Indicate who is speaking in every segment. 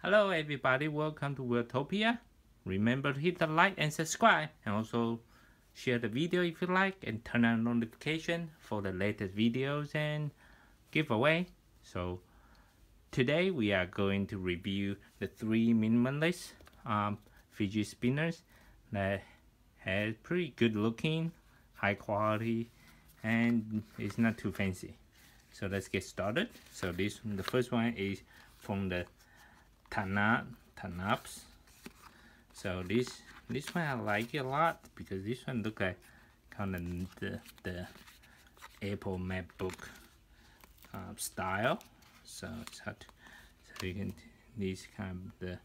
Speaker 1: Hello everybody, welcome to Worldtopia. Remember to hit the like and subscribe, and also share the video if you like, and turn on notification for the latest videos and giveaway. So today we are going to review the 3 minimalist fidget spinners that has pretty good looking, high quality, and it's not too fancy. So let's get started. So the first one is from the Tanaps. So this one I like it a lot because this one look like kind of the Apple MacBook style. So it's hot. So you can this kind of the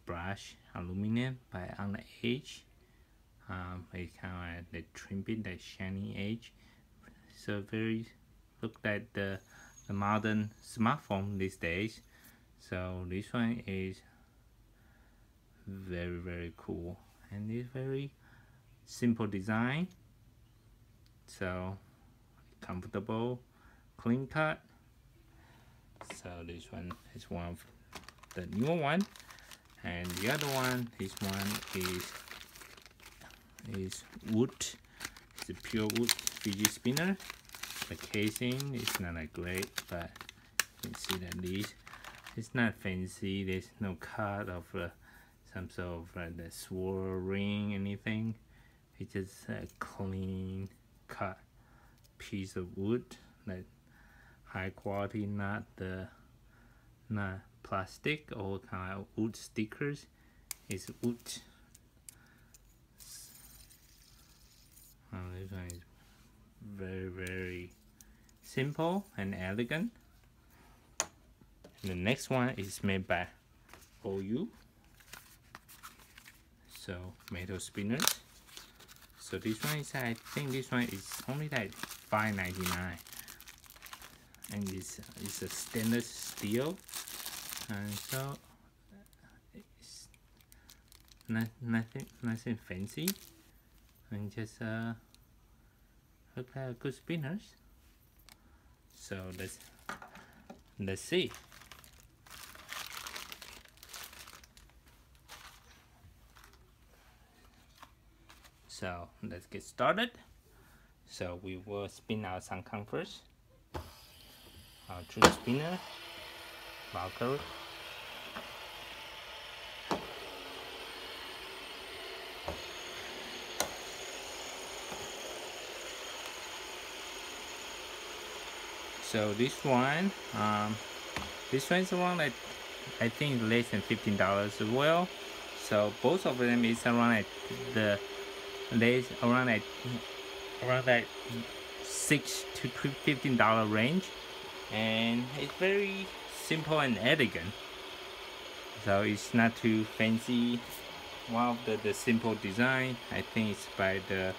Speaker 1: brush aluminum by on the edge. It kind of the trimming, the shiny edge. So very look like the modern smartphone these days. So this one is very cool, and it's very simple design. So comfortable, clean cut. So this one is one of the newer one, and the other one, this one is wood. It's a pure wood fidget spinner. The casing is not that great, but you can see that this. It's not fancy. There's no cut of some sort of the swirl ring, anything. It's just a clean cut piece of wood, like high quality, not plastic or kind of wood stickers. It's wood. This one is very simple and elegant. The next one is made by OUUO. So metal spinners. So this one is, I think this one is only like $5.99, and it's a stainless steel, and so it's nothing fancy, and just look like good spinners. So let's see. So let's get started. So we will spin our Sunkong first. Our true spinner, Valkyrie. So this one is around like, I think less than $15 as well. So both of them is around like around that $6 to $15 range, and it's very simple and elegant. So it's not too fancy. One of the simple design, I think it's by the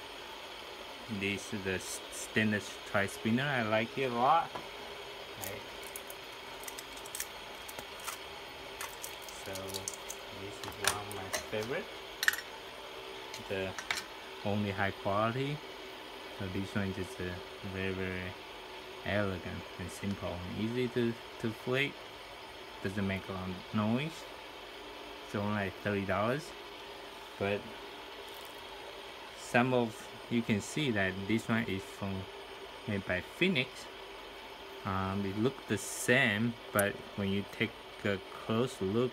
Speaker 1: stainless tri spinner. I like it a lot. Right. So this is one of my favorite. The only high quality. So this one is just very elegant and simple and easy to flick. Doesn't make a lot of noise. It's only like $30, but you can see that this one is made by Phoenix. It looks the same, but when you take a close look,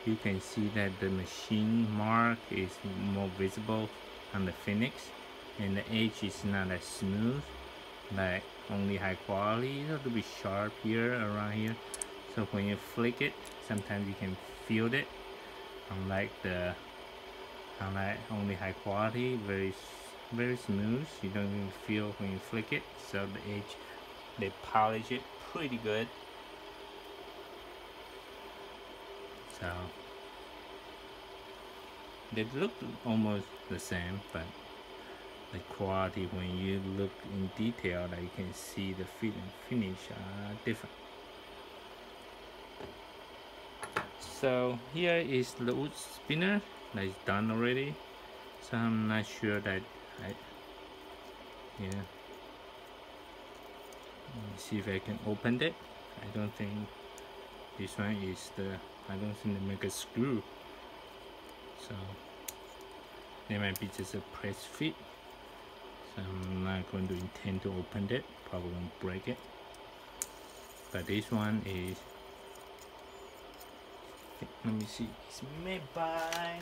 Speaker 1: you can see that the machine mark is more visible on the Phoenix, and the edge is not as smooth, like only high quality. It's a little bit sharp here, around here. So when you flick it, sometimes you can feel it. Unlike only high quality, very smooth. You don't even feel when you flick it. So the edge, they polish it pretty good. So they look almost the same, but the quality, when you look in detail, that you can see the finish different. So here is the wood spinner that is done already. So I'm not sure that yeah. Let me see if I can open it. I don't think this one is the I don't think they make a screw, so they might be just a press fit. So I'm not going to intend to open it, probably won't break it. But this one is, let me see, it's made by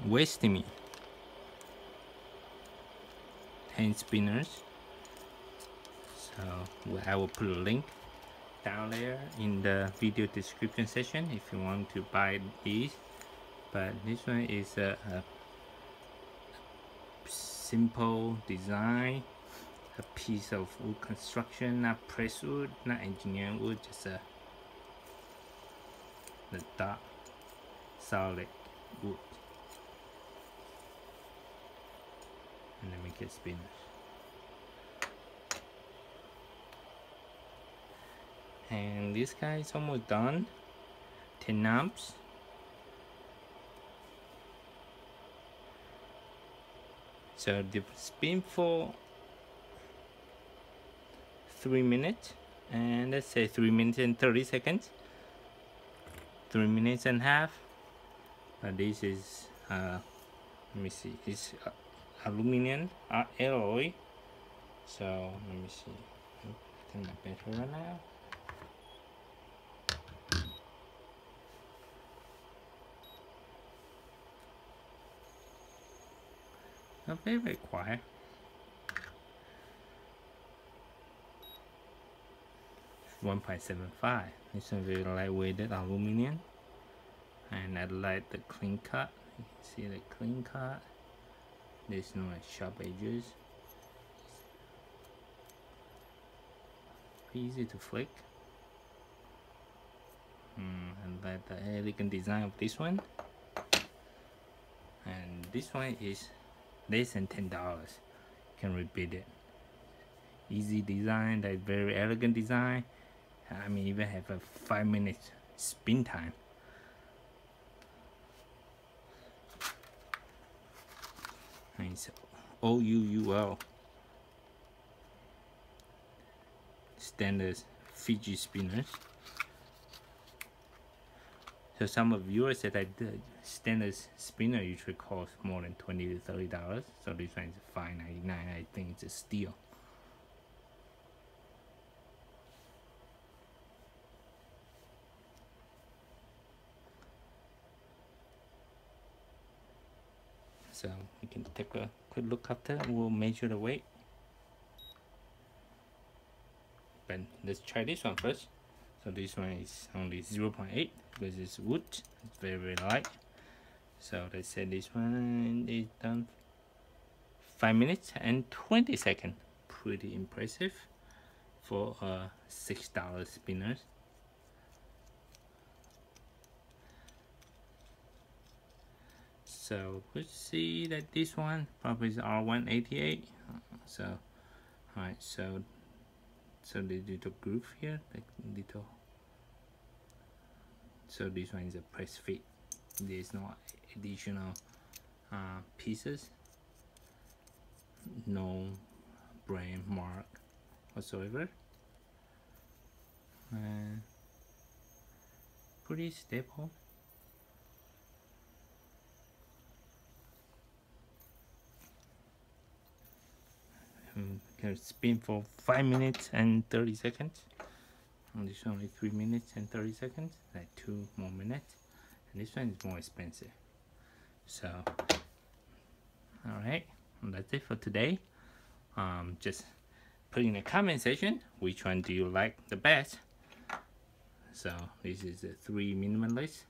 Speaker 1: Westimy hand spinners. So I will put a link down there in the video description section if you want to buy these. But this one is a simple design, a piece of wood construction, not pressed wood, not engineered wood, just the dark solid wood. And then make it spinners. And this guy is almost done. 10 amps. So the spin for 3 minutes, and let's say 3 minutes and 30 seconds, 3 minutes and a half. But this is let me see, it's aluminum alloy. So let me see, turn my battery on now. Very, very quiet. It's 1.75. It's a very lightweighted aluminum, and I like the clean cut. You can see the clean cut. There's no sharp edges. Easy to flick. I like the elegant design of this one. And this one is less than $10. Can repeat it. Easy design, that very elegant design. I mean, even have a 5 minutes spin time. And it's OUUO standard Fidget spinners. So some of viewers said that the standard spinner usually costs more than $20 to $30. So this one is $5.99. I think it's a steal. So you can take a quick look after. We'll measure the weight. But let's try this one first. So this one is only 0.8 because it's wood. It's very, very light. So let's say this one is done 5 minutes and 20 seconds. Pretty impressive for a $6 spinners. So let's see that this one probably is R188. So alright, so the little groove here, like little. So this one is a press fit. There's no additional pieces, no brand mark whatsoever. Pretty stable. Can spin for 5 minutes and 30 seconds. And this one only 3 minutes and 30 seconds, like 2 more minutes. And this one is more expensive. So alright, that's it for today. Just put in the comment section which one do you like the best. So this is the 3 Minimalist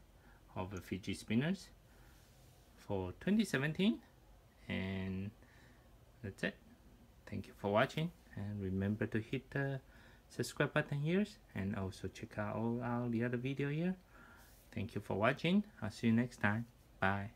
Speaker 1: of the Fidget spinners for 2017, and that's it. Thank you for watching, and remember to hit the subscribe button here, and also check out all the other video here. Thank you for watching. I'll see you next time. Bye.